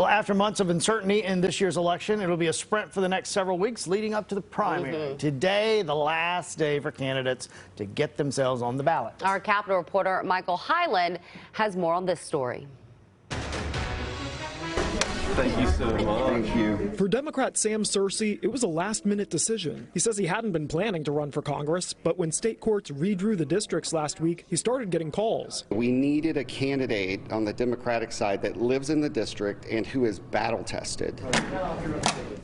Well, after months of uncertainty in this year's election, it'll be a sprint for the next several weeks leading up to the primary. Today, the last day for candidates to get themselves on the ballot. Our Capitol reporter Michael Hyland has more on this story. Thank you so much. Thank you. For Democrat Sam Searcy, it was a last-minute decision. He says he hadn't been planning to run for Congress, but when state courts redrew the districts last week, he started getting calls. We needed a candidate on the Democratic side that lives in the district and who is battle-tested.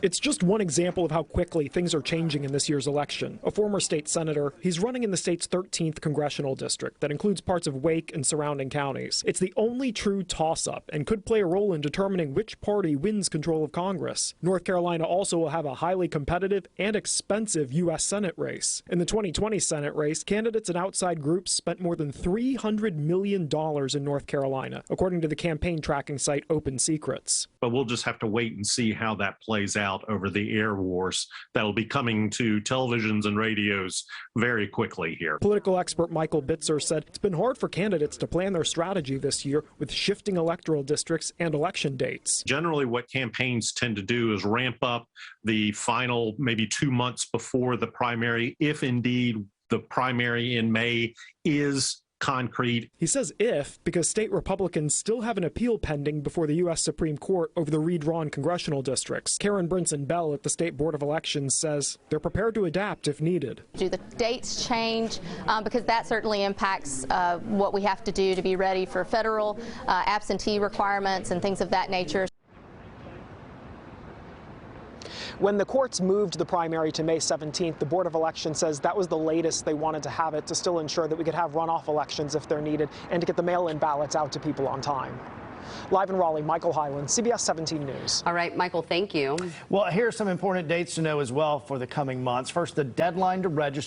It's just one example of how quickly things are changing in this year's election. A former state senator, he's running in the state's 13th congressional district that includes parts of Wake and surrounding counties. It's the only true toss-up and could play a role in determining which party wins control of Congress. North Carolina also will have a highly competitive and expensive U.S. Senate race. In the 2020 Senate race, candidates and outside groups spent more than $300 million in North Carolina, according to the campaign tracking site Open Secrets. But we'll just have to wait and see how that plays out over the air wars that'll be coming to televisions and radios very quickly here. Political expert Michael Bitzer said it's been hard for candidates to plan their strategy this year with shifting electoral districts and election dates. Generally, what campaigns tend to do is ramp up the final maybe 2 months before the primary, if indeed the primary in May is concrete. He says if, because state Republicans still have an appeal pending before the U.S. Supreme Court over the redrawn congressional districts. Karen Brinson Bell at the State Board of Elections says they're prepared to adapt if needed. Do the dates change? Because that certainly impacts what we have to do to be ready for federal absentee requirements and things of that nature. When the courts moved the primary to May 17th, the Board of Elections says that was the latest they wanted to have it to still ensure that we could have runoff elections if they're needed and to get the mail-in ballots out to people on time. Live in Raleigh, Michael Hyland, CBS 17 News. All right, Michael, thank you. Well, here are some important dates to know as well for the coming months. First, the deadline to register